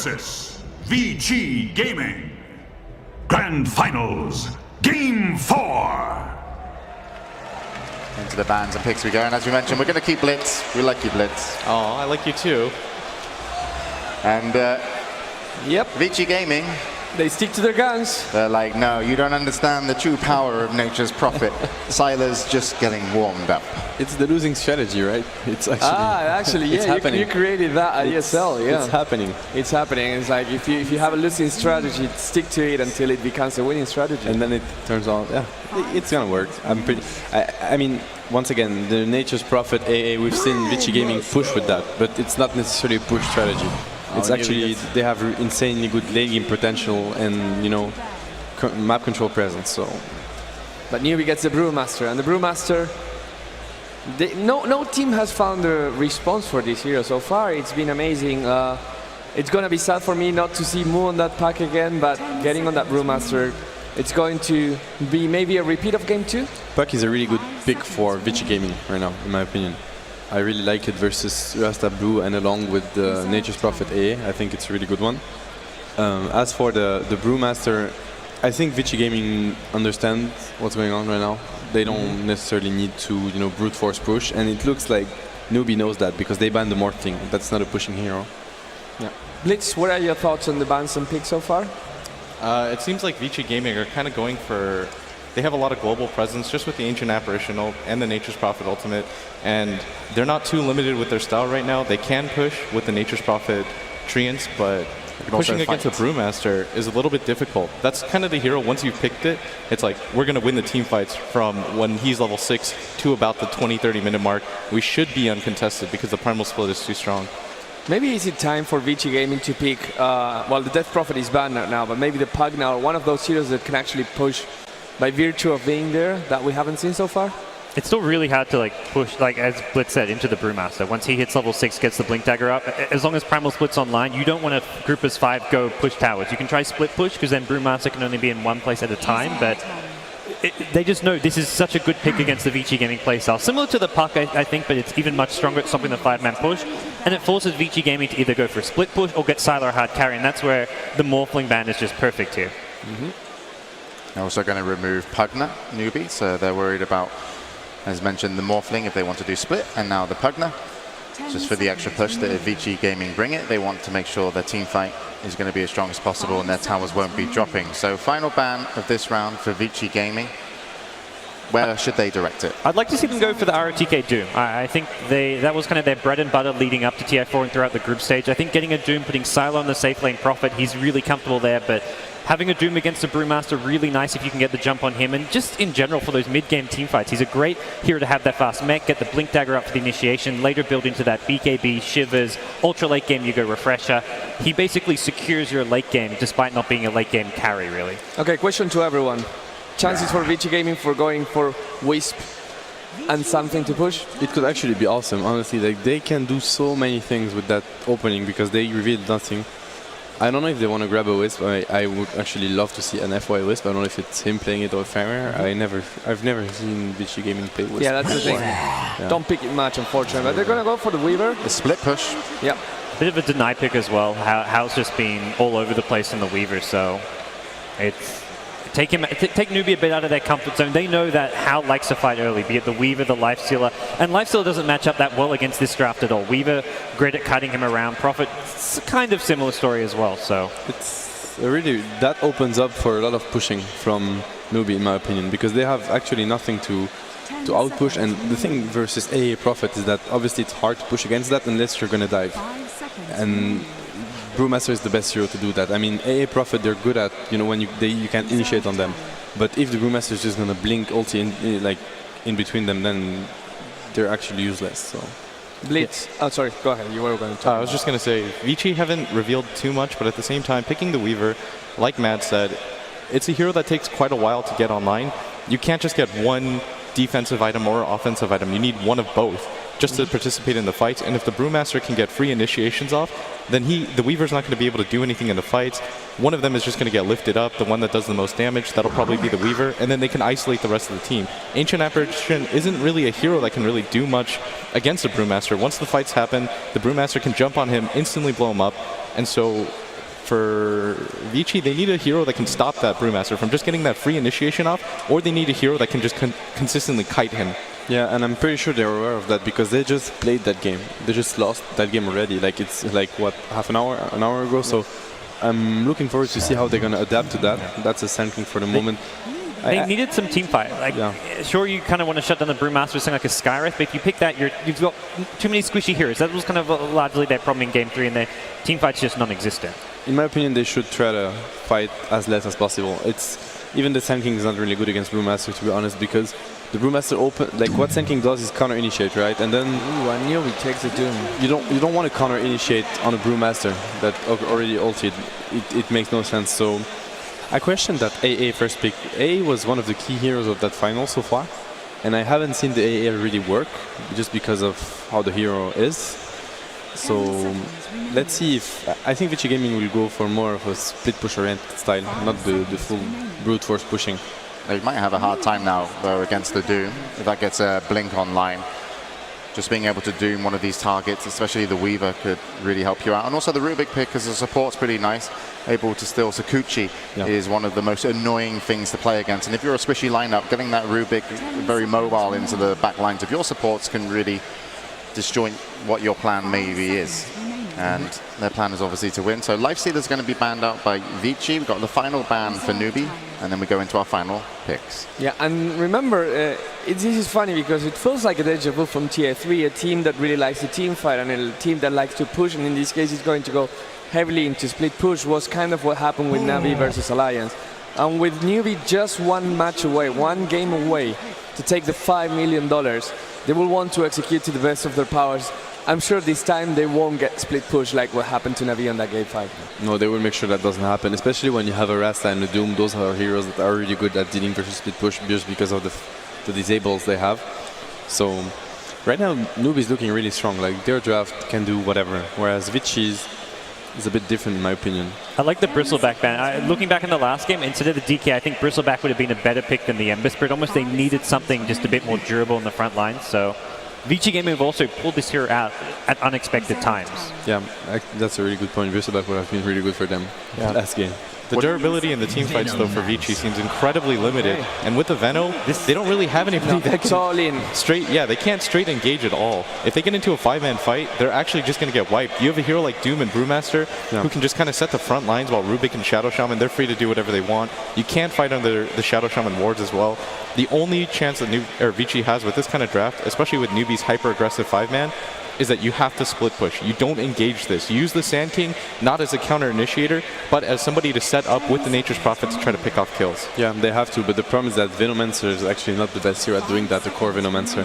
versus Vici Gaming. Grand Finals, Game 4. Into the bans and picks we go, and as we mentioned, we're going to keep Blitz. We like you, Blitz. Oh, I like you too. And yep, Vici Gaming, they stick to their guns. they're like, no, you don't understand the true power of nature's prophet. Siler's just getting warmed up. It's the losing strategy, right? It's actually yeah, it's happening. You created that at ESL, yeah. It's happening. It's happening. It's like if you have a losing strategy, stick to it until it becomes a winning strategy. And then it turns out, yeah, it's gonna work. I mean, once again, the nature's prophet AA, we've seen Vici Gaming push with that, but it's not necessarily a push strategy. It's actually, they have insanely good late game potential and, you know, map control presence, so. But Newbee gets the Brewmaster, and the Brewmaster, no team has found a response for this hero so far. It's been amazing. It's going to be sad for me not to see Mu on that pack again, but getting on that Brewmaster, it's going to be maybe a repeat of Game 2. Puck is a really good pick for Vici Gaming right now, in my opinion. I really like it versus Rasta Blue and along with the Nature's Prophet A. I think it's a really good one. As for the Brewmaster, I think Vici Gaming understands what's going on right now. They don't necessarily need to, you know, brute force push, and it looks like Newbee knows that because they banned the Morph thing. That's not a pushing hero. Yeah. Blitz, what are your thoughts on the bans and picks so far? It seems like Vici Gaming are kind of going for... They have a lot of global presence just with the Ancient Apparitional and the Nature's Prophet Ultimate, and they're not too limited with their style right now. They can push with the Nature's Prophet Treants, but pushing against a Brewmaster is a little bit difficult. That's kind of the hero. Once you've picked it, it's like, we're going to win the team fights from when he's level 6 to about the 20-30 minute mark. We should be uncontested because the Primal Split is too strong. Maybe is it time for Vici Gaming to pick, well, the Death Prophet is banned now, but maybe the Pugna or one of those heroes that can actually push by virtue of being there that we haven't seen so far? It's still really hard to like push, like as Blitz said, into the Brewmaster. Once he hits level 6, gets the Blink Dagger up, as long as Primal Split's online, you don't want to group as 5 go push towers. You can try split push, because then Brewmaster can only be in one place at a time, but they just know this is such a good pick against the Vici Gaming playstyle. Similar to the Puck, I think, but it's even much stronger at stopping the 5-man push, and it forces Vici Gaming to either go for a split push or get Siler hard carry, and that's where the Morphling ban is just perfect here. They're also going to remove Pugna, Newbee, so they're worried about, as mentioned, the Morphling if they want to do split, and now the Pugna. Just for the extra push that if Vici Gaming bring it, they want to make sure their team fight is going to be as strong as possible and their towers won't be dropping. So final ban of this round for Vici Gaming. Where should they direct it? I'd like to see them go for the ROTK Doom. I think that was kind of their bread and butter leading up to TI4 and throughout the group stage. I think getting a Doom, putting Silo on the safe lane Prophet, he's really comfortable there, but having a Doom against a Brewmaster, really nice if you can get the jump on him. And just in general for those mid-game team fights, he's a great hero to have that fast mech, get the Blink Dagger up for the initiation, later build into that BKB, Shivers, ultra late game you go Refresher. He basically secures your late game despite not being a late game carry, really. Okay, question to everyone. Chances for Vici Gaming for going for Wisp and something to push? It could actually be awesome, honestly. Like, they can do so many things with that opening because they revealed nothing. I don't know if they want to grab a Wisp. I would actually love to see an FY Wisp. I don't know if it's him playing it or Farmer. I've never seen Vici Gaming play Wisp. Yeah, that's the thing. Yeah. Don't pick it much, unfortunately. But they're going to go for the Weaver. The split push. Yep. Bit of a deny pick as well. Hal's just been all over the place in the Weaver, so it's... Take Newbee a bit out of their comfort zone. They know that Hal likes to fight early, be it the Weaver, the Lifestealer. And Lifestealer doesn't match up that well against this draft at all. Weaver, great at cutting him around. Prophet, it's a kind of similar story as well. So it's really, that opens up for a lot of pushing from Newbee, in my opinion, because they have actually nothing to outpush. And the thing versus AA Prophet is that obviously it's hard to push against that unless you're going to dive. And Brewmaster is the best hero to do that. I mean, AA Prophet, they're good at, you know, when you can initiate on them. But if the Brewmaster is just going to blink ulti in between them, then they're actually useless. So Blitz. Yeah. Oh, sorry. Go ahead. You were going to talk. I was just going to say, Vici haven't revealed too much, but at the same time, picking the Weaver, like Matt said, it's a hero that takes quite a while to get online. You can't just get one defensive item or offensive item. You need one of both just to participate in the fights. And if the Brewmaster can get free initiations off, then the Weaver's not going to be able to do anything in the fights. One of them is just going to get lifted up, the one that does the most damage, that'll probably be the Weaver, and then they can isolate the rest of the team. Ancient Apparition isn't really a hero that can really do much against the Brewmaster. Once the fights happen, the Brewmaster can jump on him, instantly blow him up, and so for Vici, they need a hero that can stop that Brewmaster from just getting that free initiation off, or they need a hero that can just consistently kite him. Yeah, and I'm pretty sure they're aware of that because they just played that game. They just lost that game already. Like it's like what, half an hour ago. So I'm looking forward to see how they're gonna adapt to that. That's a Sand King for the moment. They needed some team fight. Like, sure, you kind of want to shut down the Brewmaster with something like a Skywrath, but if you pick that, you've got too many squishy heroes. That was kind of largely their problem in Game 3, and their team fight's just non-existent. In my opinion, they should try to fight as less as possible. Even the Sand King is not really good against Brewmaster, to be honest, because the Brewmaster what Sand King does is counter initiate, right? And then I knew he takes the Doom. You don't want to counter initiate on a Brewmaster that already ulted. It makes no sense. So I questioned that AA first pick. AA was one of the key heroes of that final so far, and I haven't seen the AA really work just because of how the hero is. So let's see if I think Vici Gaming will go for more of a split push oriented style, not the full brute force pushing. They might have a hard time now though against the Doom if that gets a blink online. Just being able to Doom one of these targets, especially the Weaver, could really help you out. And also the Rubik pick as a support's pretty nice. Able to steal Sakuchi is one of the most annoying things to play against. And if you're a squishy lineup, getting that Rubik very mobile into the back lines of your supports can really disjoint what your plan maybe is. And their plan is obviously to win. So Lifestealer's going to be banned out by Vici. We've got the final ban for Newbee, and then we go into our final picks. Yeah, and remember, this is funny because it feels like a deja vu from Tier 3, a team that really likes the team fight and a team that likes to push, and in this case it's going to go heavily into split push, was kind of what happened with Navi versus Alliance. And with Newbee just one match away, one game away to take the $5 million, they will want to execute to the best of their powers. I'm sure this time they won't get split push like what happened to Navi on that game 5. No, they will make sure that doesn't happen, especially when you have a Rasta and a Doom. Those are heroes that are really good at dealing versus split push just because of the disables they have. So right now Newbee is looking really strong. Like their draft can do whatever, whereas Vici's is a bit different in my opinion. I like the Bristleback ban. Looking back in the last game, instead of the DK, I think Bristleback would have been a better pick than the Ember Spirit. Almost they needed something just a bit more durable in the front line. So Vici Gaming have also pulled this hero out at unexpected times. Yeah, that's a really good point. Bristleback would have been really good for them last game. The durability in the team fights, though, for Vici seems incredibly limited. And with the Veno, they don't really have anybody that It's all in. they can't straight engage at all. If they get into a 5-man fight, they're actually just going to get wiped. You have a hero like Doom and Brewmaster who can just kind of set the front lines while Rubik and Shadow Shaman, they're free to do whatever they want. You can't fight under the Shadow Shaman wards as well. The only chance that Vici has with this kind of draft, especially with Newbee's hyper-aggressive 5-man, is that you have to split push. You don't engage this. You use the Sand King not as a counter initiator, but as somebody to set up with the Nature's Prophet to try to pick off kills. Yeah, they have to, but the problem is that Venomancer is actually not the best hero at doing that, the core Venomancer.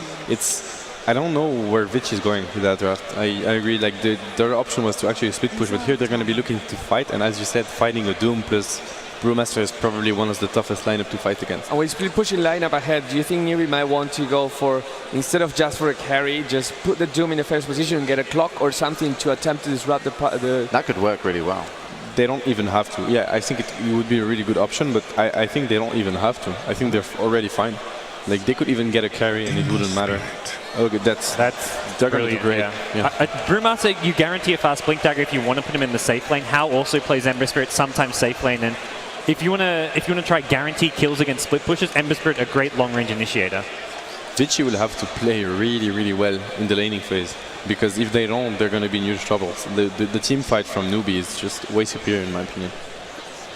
I don't know where Vici is going with that draft. I agree, like their option was to actually split push, but here they're going to be looking to fight, and as you said, fighting a Doom plus Brewmaster is probably one of the toughest lineup to fight against. And with split pushing lineup ahead, do you think Newbee might want to go for, instead of just for a carry, just put the Doom in the first position and get a clock or something to attempt to disrupt the... That could work really well. They don't even have to. Yeah, I think it would be a really good option, but I think they don't even have to. I think they're already fine. Like they could even get a carry and it wouldn't matter. Okay, they're going to do great. Yeah. Brewmaster, you guarantee a fast blink dagger if you want to put him in the safe lane. Hal also plays Ember Spirit, sometimes safe lane, and if you want to try guarantee kills against split pushes, Ember Spirit a great long range initiator. Vici will have to play really, really well in the laning phase, because if they don't, they're going to be in huge trouble. The team fight from Newbee is just way superior in my opinion.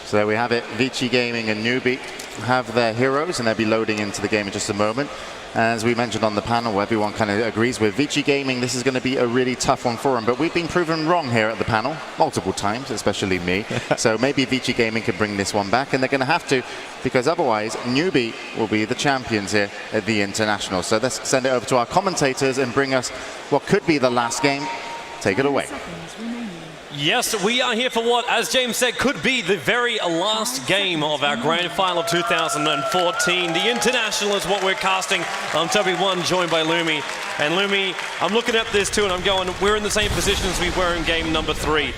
So there we have it. Vici Gaming and Newbee have their heroes, and they'll be loading into the game in just a moment. As we mentioned on the panel, everyone kind of agrees with Vici Gaming. This is going to be a really tough one for them, but we've been proven wrong here at the panel multiple times, especially me. So maybe Vici Gaming could bring this one back, and they're going to have to, because otherwise Newbee will be the champions here at the International. So let's send it over to our commentators and bring us what could be the last game. Take it away. Yes, we are here for what, as James said, could be the very last game of our Grand Final 2014. The International is what we're casting. I'm Toby One, joined by Lumi. And Lumi, I'm looking at this too, and I'm going, we're in the same position as we were in game number 3.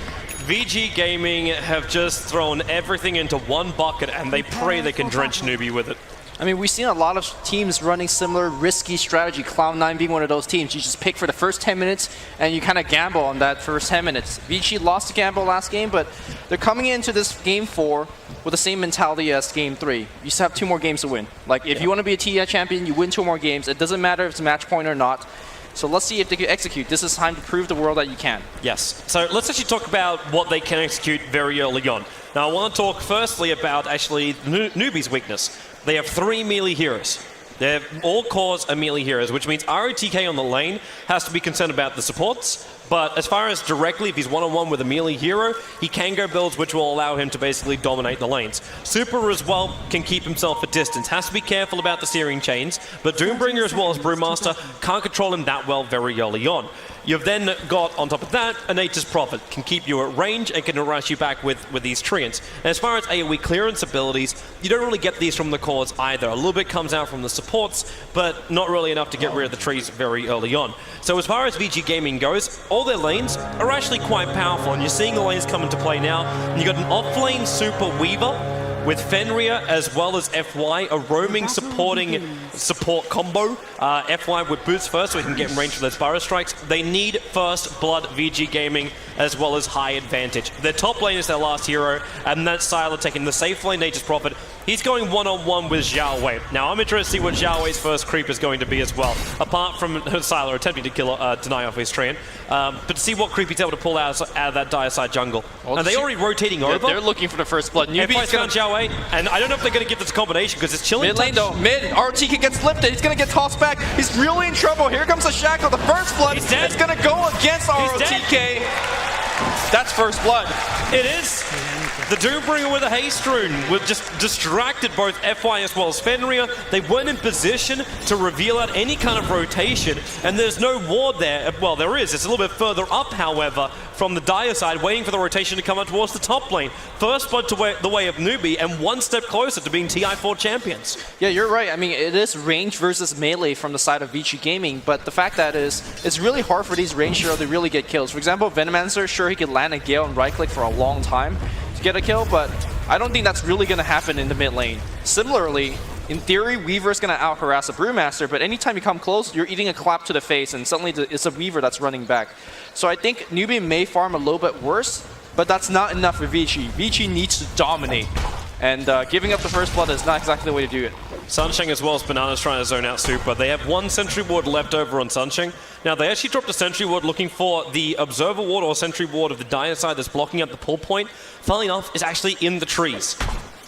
VG Gaming have just thrown everything into one bucket, and they pray they can drench Newbee with it. I mean, we've seen a lot of teams running similar risky strategy, Cloud9 being one of those teams. You just pick for the first 10 minutes and you kind of gamble on that first 10 minutes. Vici lost the gamble last game, but they're coming into this game 4 with the same mentality as game 3. You still have 2 more games to win. Like, if you want to be a TI champion, you win 2 more games. It doesn't matter if it's a match point or not. So let's see if they can execute. This is time to prove the world that you can. Yes. So let's actually talk about what they can execute very early on. Now, I want to talk firstly about actually Newbee's weakness. They have 3 melee heroes. They're all cores are melee heroes, which means ROTK on the lane has to be concerned about the supports. But as far as directly, if he's one-on-one with a melee hero, he can go builds which will allow him to basically dominate the lanes. Super as well can keep himself at distance. Has to be careful about the steering chains, but Doombringer as well as Brewmaster can't control him that well very early on. You've then got, on top of that, a Nature's Prophet. Can keep you at range and can rush you back with these Treants. And as far as AoE clearance abilities, you don't really get these from the cores either. A little bit comes out from the supports, but not really enough to get rid of the trees very early on. So as far as Vici Gaming goes, all their lanes are actually quite powerful, and you're seeing the lanes come into play now. And you've got an off-lane Super Weaver with Fenrir as well as FY, a roaming supporting support combo. FY with boots first so he can get in range for those burrow strikes. They need first blood VG Gaming as well as high advantage. Their top lane is their last hero, and that's Sylar taking the safe lane, Nature's Prophet. He's going one-on-one with Xiao Wei. Now I'm interested to see what Xiao Wei's first creep is going to be as well, apart from Sylar attempting to kill deny off his Treant. But to see what creep he's able to pull out of that dire side jungle. Well, are they already rotating over? They're looking for the first blood. Newbee's found Xiao Wei, and I don't know if they're going to get this combination because it's chilling. Mid lane though, mid, RTK gets lifted, he's going to get tossed back, he's really in trouble. Here comes the Shackle, the first blood, He's dead. it's going to go against ROTK. That's first blood. It is. The Doombringer with a haste rune with just distracted both FY as well as Fenrir. They weren't in position to reveal out any kind of rotation, and there's no ward there. Well, there is. It's a little bit further up, however, from the dire side, waiting for the rotation to come up towards the top lane. First blood to the way of Newbee, and one step closer to being TI4 champions. Yeah, you're right. I mean, it is range versus melee from the side of Vici Gaming, but the fact that is, it's really hard for these range heroes to really get kills. For example, Venomancer, sure, he could land a Gale and right-click for a long time to get a kill, but I don't think that's really going to happen in the mid lane. Similarly, in theory, Weaver's going to out-harass a Brewmaster, but anytime you come close, you're eating a clap to the face, and suddenly it's a Weaver that's running back. So I think Newbee may farm a little bit worse, but that's not enough for Vici. Vici needs to dominate, and giving up the first blood is not exactly the way to do it. Sunshine as well as Banana's trying to zone out Super. They have one Sentry Ward left over on Sunshine. Now, they actually dropped a Sentry Ward looking for the Observer Ward or Sentry Ward of the dire side that's blocking up the pull point. Funnily enough, is actually in the trees.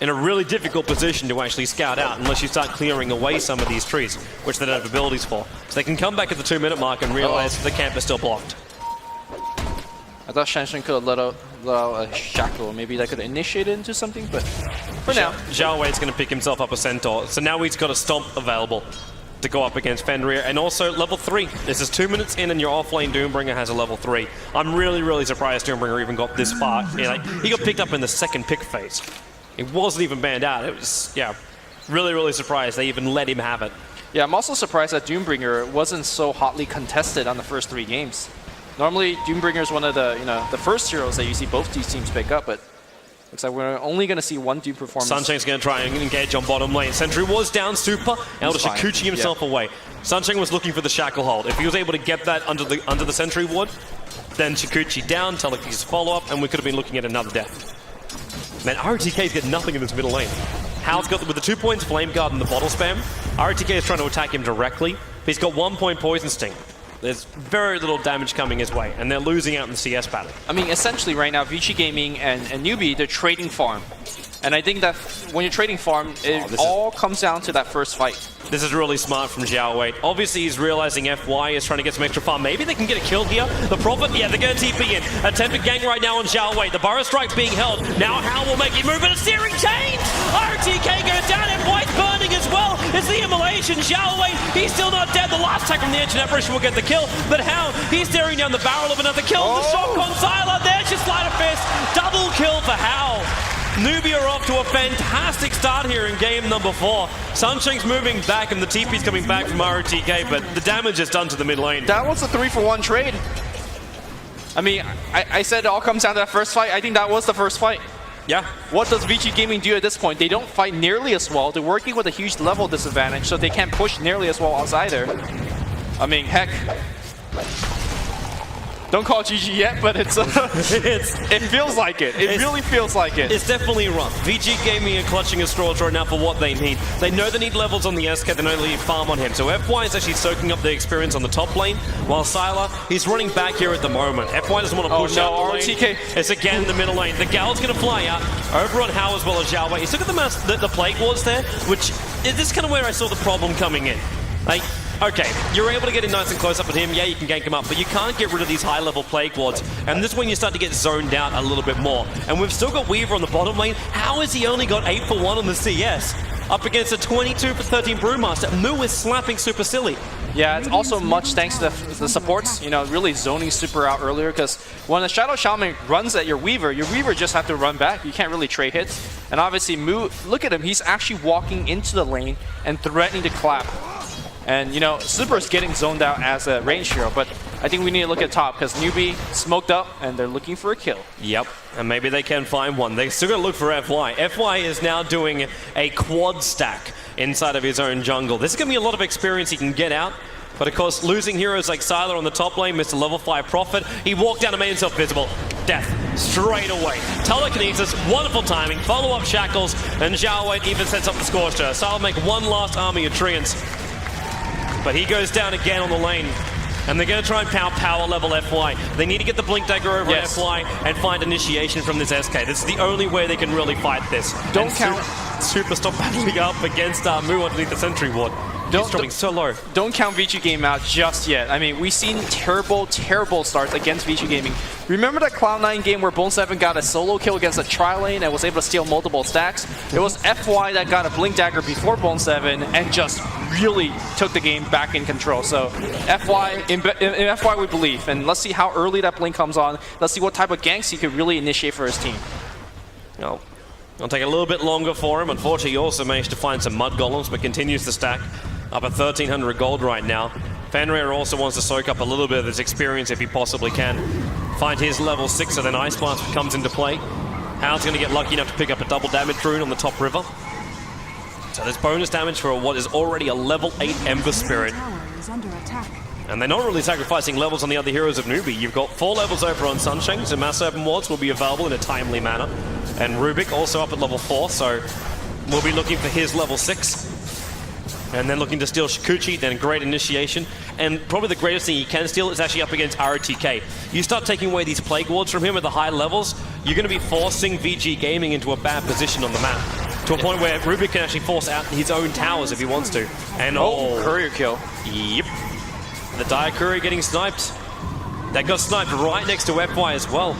In a really difficult position to actually scout out unless you start clearing away some of these trees, which they don't have abilities for. So they can come back at the 2-minute mark and realize the camp is still blocked. I thought Shanshan could have let out a Shackle. Maybe that could initiate it into something, but for now. Xiao Wei's going to pick himself up a Centaur. So now he's got a Stomp available to go up against Fenrir, and also level 3. This is 2 minutes in and your offlane Doombringer has a level 3. I'm really surprised Doombringer even got this far. He got picked up in the second pick phase. It wasn't even banned out. It was, yeah, really surprised they even let him have it. Yeah, I'm also surprised that Doombringer wasn't so hotly contested on the first 3 games. Normally, Doombringer is one of the the first heroes that you see both these teams pick up, but looks like we're only going to see one Doom performance. Sunshine's going to try and engage on bottom lane. Sentry was down Super, able to Shikuchi himself away. Sunshine was looking for the Shackle hold. If he was able to get that under the Sentry Ward, then Shikuchi down, Teleki's follow-up, and we could have been looking at another death. Man, RTK's got nothing in this middle lane. Hal's got, with the 2 points Flame Guard and the bottle spam, RTK is trying to attack him directly, but he's got 1 point Poison Sting. There's very little damage coming his way, and they're losing out in the CS battle. I mean, essentially right now, Vici Gaming and Newbee, they're trading farm. And I think that when you're trading farm, it all comes down to that first fight. This is really smart from Xiao Wei. Obviously, he's realizing FY is trying to get some extra farm. Maybe they can get a kill here. The Prophet, yeah, they're going to TP in. Attempted gang right now on Xiao Wei. The Burrow Strike being held. Now Hal will make it move, but a steering change! RTK goes down, and White's burning as well. It's the immolation. Xiao Wei, he's still not dead. The last attack from the Internet Brush will get the kill, but Hal, he's staring down the barrel of another kill. The shot on Sylar, there's your Sleight of Fist. Double kill for Hal. Newbee are off to a fantastic start here in game number 4. Sunshine's moving back and the TP's coming back from ROTK, but the damage is done to the mid lane. That was a 3-for-1 trade. I mean, I said it all comes down to that first fight. I think that was the first fight. Yeah. What does Vici Gaming do at this point? They don't fight nearly as well. They're working with a huge level disadvantage, so they can't push nearly as well as either. I mean, heck. Don't call it GG yet, but it feels like it. It really feels like it. It's definitely rough. VG Gaming are clutching at straws right now for what they need. They know they need levels on the SK, they know they need farm on him. So FY is actually soaking up the experience on the top lane, while Sylar, he's running back here at the moment. FY doesn't want to push out the lane. RTK. It's again the middle lane. The Gal's going to fly out over on How as well as Xiao Wei. He's look at the Plague Wards there, which is this kind of where I saw the problem coming in. Like, okay, you're able to get in nice and close up at him. Yeah, you can gank him up, but you can't get rid of these high-level Plague Wards. And this is when you start to get zoned out a little bit more. And we've still got Weaver on the bottom lane. How has he only got 8 for 1 on the CS? Up against a 22 for 13 Brewmaster. Moo is slapping super silly. Yeah, it's also much thanks to the supports, you know, really zoning super out earlier, because when the Shadow Shaman runs at your Weaver just have to run back. You can't really trade hits. And obviously, Moo, look at him. He's actually walking into the lane and threatening to clap. And, you know, Super is getting zoned out as a range hero, but I think we need to look at top because Newbee smoked up and they're looking for a kill. Yep, and maybe they can find one. They still got to look for FY. FY is now doing a quad stack inside of his own jungle. This is going to be a lot of experience he can get out. But of course, losing heroes like Sylar on the top lane, Mr. Level 5 Prophet, he walked down and made himself visible. Death, straight away. Telekinesis, wonderful timing, follow-up Shackles, and Xiao Wei even sets up the Scorcher. Sylar make one last army of Treants. But he goes down again on the lane. And they're going to try and power level FY. They need to get the Blink Dagger over FY and find initiation from this SK. This is the only way they can really fight this. Don't count. Super stop battling up against Moo underneath the Sentry Ward. He's dropping so low. Don't count Vici Game out just yet. I mean, we've seen terrible starts against Vici Gaming. Remember that Cloud9 game where Bone7 got a solo kill against a tri-lane and was able to steal multiple stacks? It was FY that got a Blink Dagger before Bone7 and just really took the game back in control. So FY, in FY we believe. And let's see how early that Blink comes on. Let's see what type of ganks he could really initiate for his team. Oh. It'll take a little bit longer for him. Unfortunately, he also managed to find some Mud Golems, but continues to stack. Up at 1,300 gold right now. Fenrir also wants to soak up a little bit of his experience if he possibly can. Find his level 6, so then Ice Blast comes into play. Hal's going to get lucky enough to pick up a double damage rune on the top river. So there's bonus damage for what is already a level 8 Ember Spirit. And they're not really sacrificing levels on the other heroes of Newbee. You've got 4 levels over on Sunshine, so Mass Serpent Wards will be available in a timely manner. And Rubik also up at level 4, so we'll be looking for his level 6. And then looking to steal Shikuchi, then great initiation. And probably the greatest thing he can steal is actually up against RTK. You start taking away these Plague Wards from him at the high levels, you're going to be forcing VG Gaming into a bad position on the map. To a point where Rubik can actually force out his own towers if he wants to. And courier kill. Yep. The Dire Courier getting sniped. That got sniped right next to FY as well.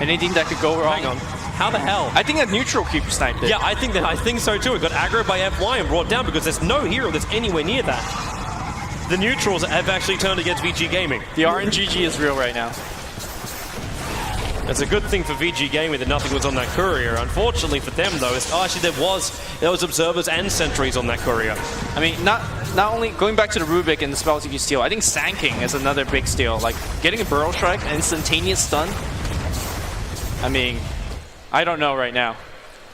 Anything that could go wrong? Hang on. How the hell? I think a neutral keep sniped it. Yeah, I think so too. It got aggroed by FY and brought down because there's no hero that's anywhere near that. The neutrals have actually turned against VG Gaming. The RNGG is real right now. It's a good thing for VG Gaming that nothing was on that courier. Unfortunately for them though, actually there was observers and sentries on that courier. I mean, not only going back to the Rubik and the spells you can steal, I think Sanking is another big steal. Like getting a Burrow Strike, an instantaneous stun. I mean, I don't know right now.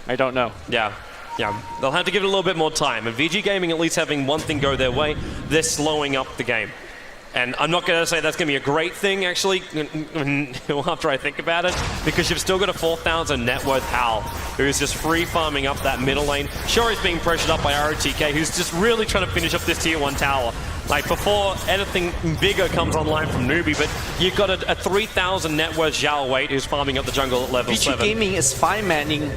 I don't know. Yeah. They'll have to give it a little bit more time. And VG Gaming at least having one thing go their way, they're slowing up the game. And I'm not going to say that's going to be a great thing, actually, after I think about it, because you've still got a 4,000 net worth Hal, who's just free farming up that middle lane. Sure, he's being pressured up by ROTK, who's just really trying to finish up this tier 1 tower. Like, before anything bigger comes online from Newbee, but you've got a 3,000 net worth Xiao Wei who's farming up the jungle at level 7. Vici Gaming is 5-manning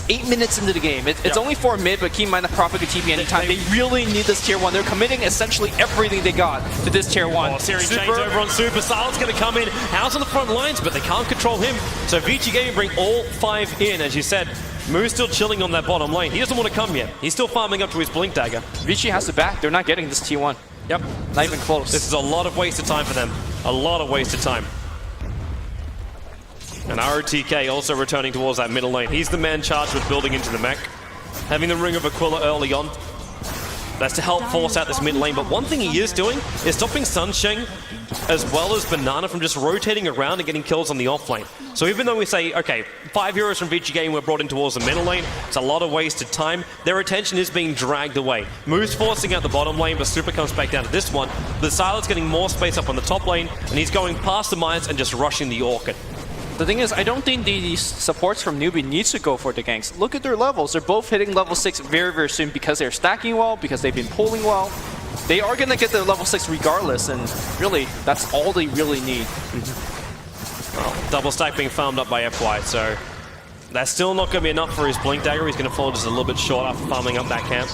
8 minutes into the game. It's only 4 mid, but keep in mind the Prophet could TP anytime. They really need this tier 1. They're committing essentially everything they got to this tier 1. Oh, series change over on Super. Sal's going to come in. House on the front lines, but they can't control him. So Vici Gaming bring all 5 in, as you said. Moo's still chilling on that bottom lane. He doesn't want to come yet. He's still farming up to his Blink Dagger. Vici has to back. They're not getting this T1. Yep. Not even close. This is a lot of wasted time for them. A lot of wasted time. And ROTK also returning towards that middle lane. He's the man charged with building into the mech. Having the Ring of Aquila early on. That's to help force out this mid lane. But one thing he is doing is stopping Sunshine as well as Banana from just rotating around and getting kills on the off lane. So even though we say, okay, 5 heroes from Vici Gaming were brought in towards the middle lane, it's a lot of wasted time. Their attention is being dragged away. Moose forcing out the bottom lane, but Super comes back down to this one. The Silas getting more space up on the top lane, and he's going past the mines and just rushing the Orchid. The thing is, I don't think these supports from Newbee needs to go for the ganks. Look at their levels. They're both hitting level 6 very, very soon because they're stacking well, because they've been pulling well. They are going to get their level 6 regardless, and really, that's all they really need. Well, double stack being farmed up by FY, so that's still not going to be enough for his Blink Dagger. He's going to fall just a little bit short after farming up that camp.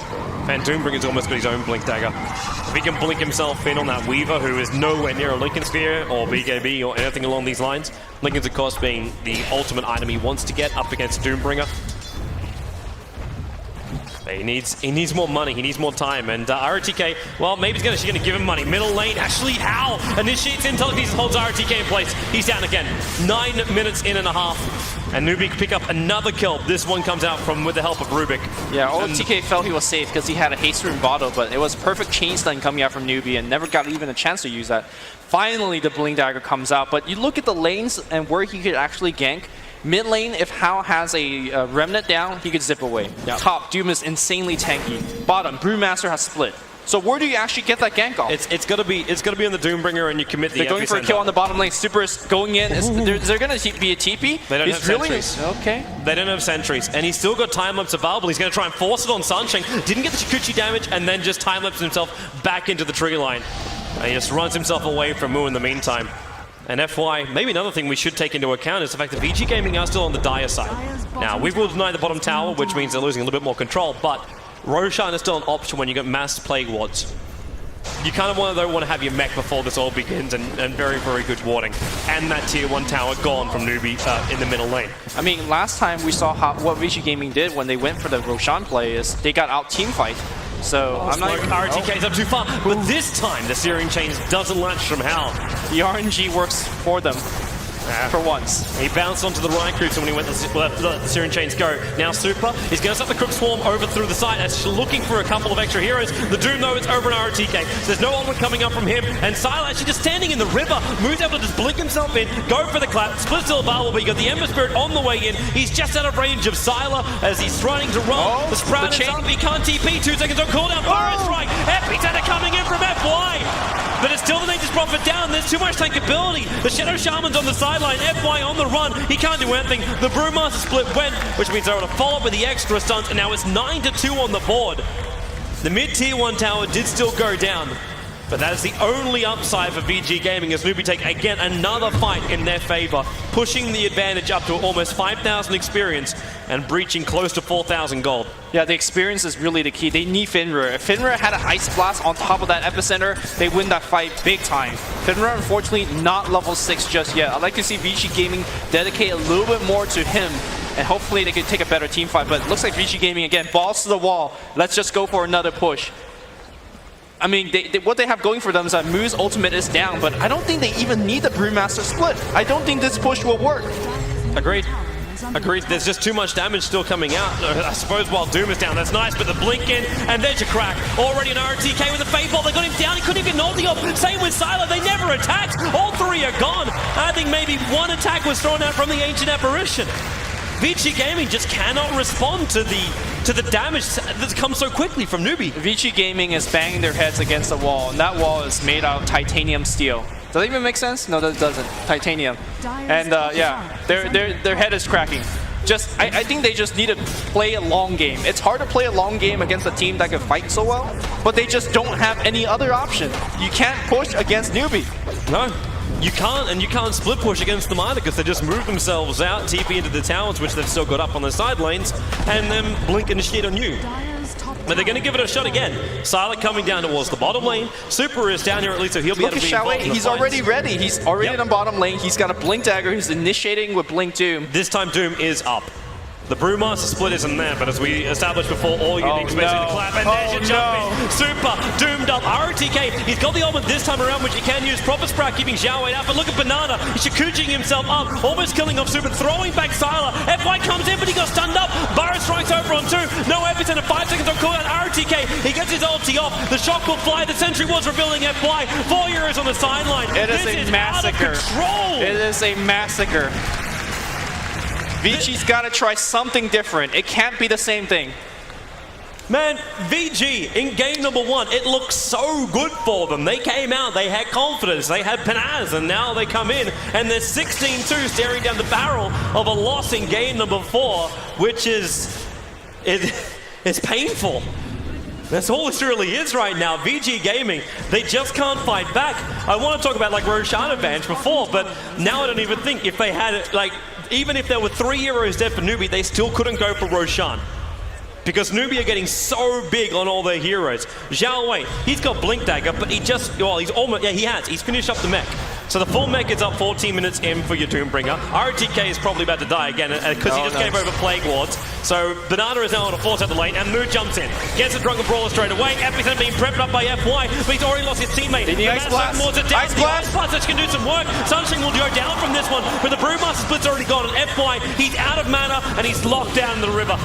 And Doombringer's almost got his own Blink Dagger. If he can blink himself in on that Weaver, who is nowhere near a Lincoln Sphere or BKB or anything along these lines, Lincoln's, of course, being the ultimate item he wants to get up against Doombringer. He needs more money, he needs more time, and RTK, well, maybe he's actually going to give him money. Middle lane, actually, how? Initiates in, telekinesis holds RTK in place. He's down again. 9 minutes in and a half. And Newbee can pick up another kill. This one comes out from with the help of Rubik. Yeah, TK felt he was safe because he had a haste rune bottle, but it was a perfect chain stun coming out from Newbee and never got even a chance to use that. Finally, the Blink Dagger comes out, but you look at the lanes and where he could actually gank. Mid lane, if Hao has a Remnant down, he could zip away. Yep. Top, Doom is insanely tanky. Bottom, Brewmaster has split. So where do you actually get that gank off? It's gotta be on the Doombringer, and you commit the. They're going for a kill on the bottom lane. Super is going in. Is there going to be a TP? They don't have sentries. Okay. They don't have sentries, and he's still got time lapse available. He's going to try and force it on Sunshine. Didn't get the Chikuchi damage, and then just time lapse himself back into the tree line. And he just runs himself away from Moo in the meantime. And FY, maybe another thing we should take into account is the fact that Vici Gaming are still on the dire side. Now, we will deny the bottom tower, which means they're losing a little bit more control, but Roshan is still an option when you get massed Plague Wards. You kind of want to have your mech before this all begins, and very, very good warding. And that tier 1 tower gone from Newbee in the middle lane. I mean, last time we saw what Vici Gaming did when they went for the Roshan play is they got out team fight. So I'm not even, RTK's up too far, but this time the Searing Chains doesn't latch from Hal. The RNG works for them. For once. He bounced onto the right crew, so when he went to let the Searing Chains go. Now Super, he's going to set the Crook Swarm over through the side, as looking for a couple of extra heroes. The Doom, though, is over an RTK. So there's no onward coming up from him, and Sile actually just standing in the river. Moves able to just blink himself in, go for the clap. Split still available, but you got the Ember Spirit on the way in. He's just out of range of Sylar as he's trying to run. The Sprout is up, he can't TP. 2 seconds on cooldown. Fire Strike. Epicenter coming in from FY. But it's still the Nature's Prophet down. There's too much tankability. The Shadow Shaman's on the sideline. FY on the run. He can't do anything. The Brewmaster split went, which means they're able to follow up with the extra stuns, and now it's 9-2 on the board. The mid-tier 1 tower did still go down, but that is the only upside for VG Gaming as Newbee take again another fight in their favor, pushing the advantage up to almost 5,000 experience and breaching close to 4,000 gold. Yeah, the experience is really the key. They need Finra. If Finra had an Ice Blast on top of that Epicenter, they win that fight big time. Finra, unfortunately, not level 6 just yet. I'd like to see Vici Gaming dedicate a little bit more to him, and hopefully they could take a better team fight. But it looks like Vici Gaming, again, balls to the wall. Let's just go for another push. I mean, what they have going for them is that Moo's ultimate is down, but I don't think they even need the Brewmaster split. I don't think this push will work. Agreed. Agreed. There's just too much damage still coming out. I suppose while Doom is down, that's nice, but the blink in, and there's your crack. Already an RTK with a Fate Ball. They got him down. He couldn't even get an ulti off. Same with Sylar. They never attacked. All 3 are gone. I think maybe 1 attack was thrown out from the Ancient Apparition. Vici Gaming just cannot respond to the damage that comes so quickly from Newbee. Vici Gaming is banging their heads against the wall, and that wall is made out of titanium steel. Does that even make sense? No, that doesn't. Titanium. And yeah, their head is cracking. I think they just need to play a long game. It's hard to play a long game against a team that can fight so well, but they just don't have any other option. You can't push against Newbee. No. You can't, and you can't split push against them either because they just move themselves out, TP into the towers, which they've still got up on the side lanes, and then blink initiate on you. But they're going to give it a shot again. Silent coming down towards the bottom lane. Super is down here at least, so he'll be able to be involved in the He's already ready. He's already in the bottom lane. He's got a Blink Dagger. He's initiating with Blink Doom. This time Doom is up. The Brewmaster split isn't there, but as we established before, all you need is basically to clap, and there's your jump in. Super doomed up. ROTK, he's got the ultimate this time around, which he can use. Proper Sprout keeping Xiao Wei out, but look at Banana. He's shakuching himself up, almost killing off Super, throwing back Sylar. FY comes in, but he got stunned up. Burrow strikes over on 2. No epicenter, 5 seconds on cooldown. ROTK, he gets his ulti off. The shock will fly. The sentry was revealing FY. 4 euros on the sideline. It is a massacre. Out of control. It is a massacre. Vici's got to try something different. It can't be the same thing. Man, VG in game number 1, it looked so good for them. They came out, they had confidence, they had panaz, and now they come in and they're 16-2 staring down the barrel of a loss in game number 4, which is painful. That's all this really is right now. VG Gaming, they just can't fight back. I want to talk about like Roshan advantage before, but now I don't even think if they had it, like, even if there were 3 euros dead for Newbee, they still couldn't go for Roshan. Because Newbee are getting so big on all their heroes. Xiao Wei, he's got Blink Dagger, but he just, well, he's almost, yeah, he has. He's finished up the mech. So the full mech is up 14 minutes in for your Doombringer. RTK is probably about to die again because he just gave over Plague Wards. So Banana is now on a force out the lane, and Moo jumps in. Gets a Drunken Brawler straight away. Epicenter being prepped up by FY, but he's already lost his teammate. The Ice Blast. Ice Blast, which can do some work. Sunshine will go down from this one, but the Brewmaster split's already gone. And FY, he's out of mana, and he's locked down in the river.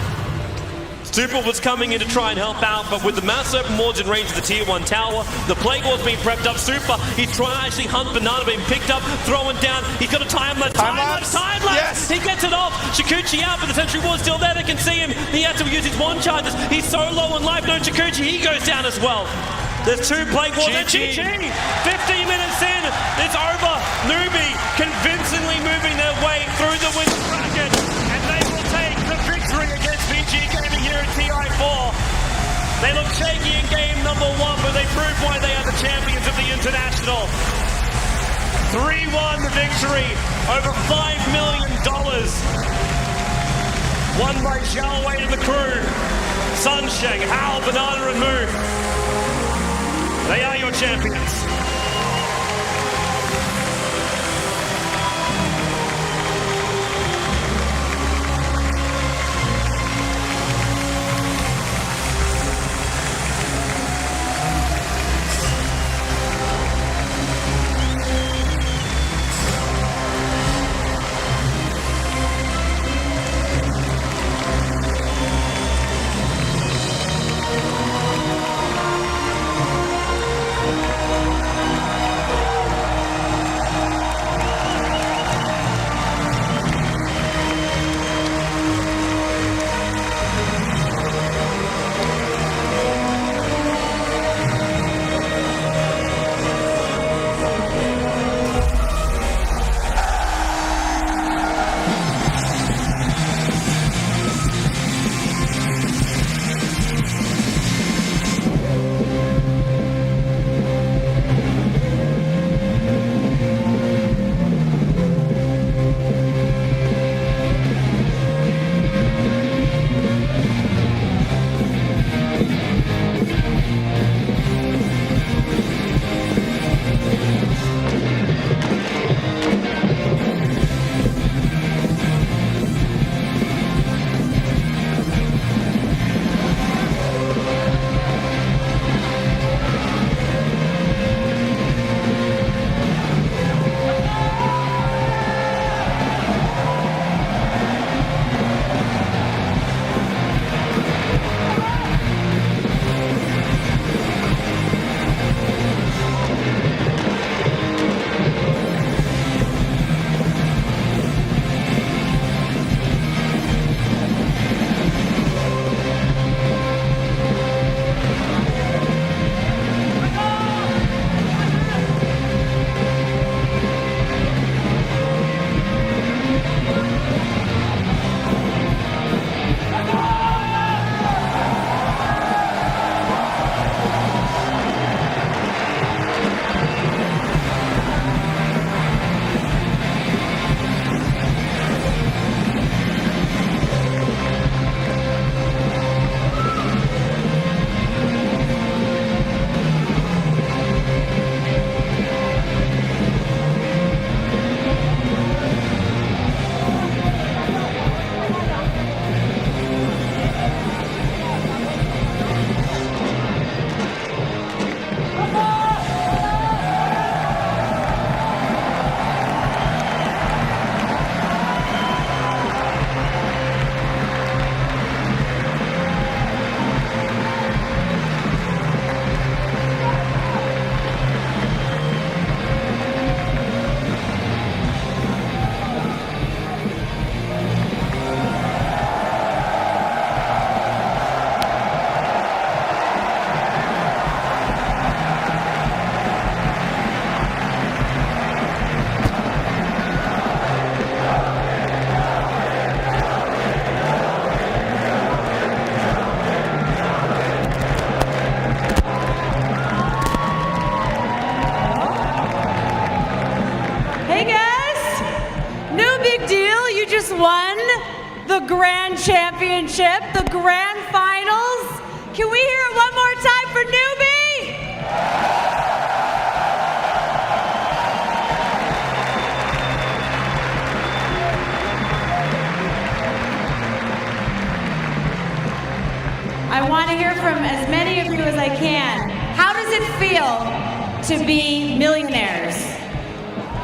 Super was coming in to try and help out, but with the Mass Open Wards in range of the Tier 1 tower, the Plague Ward's being prepped up. Super, he's trying to actually hunt Banana, being picked up, thrown down. He's got a time lapse. Yes. He gets it off. Shakuchi out, but the Sentry Ward's still there. They can see him. He has to use his one charges. He's so low on life. No Shakuchi, he goes down as well. There's 2 Plague Wards. And GG. 15 minutes in, it's over. Newbee convincingly moving their way through the win bracket, and they will take the victory against VG Gaming here at TI4. They look shaky in game number 1, but they prove why they are the champions of the International. 3-1 victory, over $5 million. Won by Xiao Wei and the crew. Sunsheng, Hal, Banana, and Moo. They are your champions. Championship, the Grand Finals. Can we hear it one more time for Newbee? I want to hear from as many of you as I can. How does it feel to be millionaires?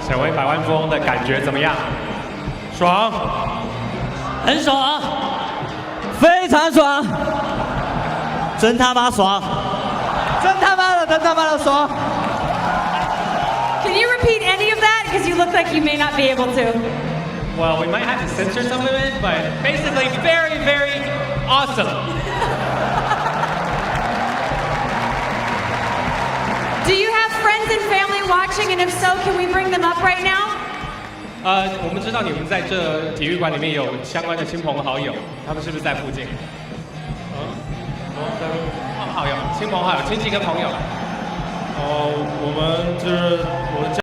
成为百万富翁的感觉怎么样？爽，很爽，非常爽，真他妈爽，真他妈的爽。Can you repeat any of that? Because you look like you may not be able to. Well, we might have to censor some of it, but basically very, very awesome. Do you have friends and family watching? And if so, can we bring them up right now? 我们知道你们在这体育馆里面有相关的亲朋好友，他们是不是在附近？好友、亲朋好友、亲戚跟朋友。我们我的家。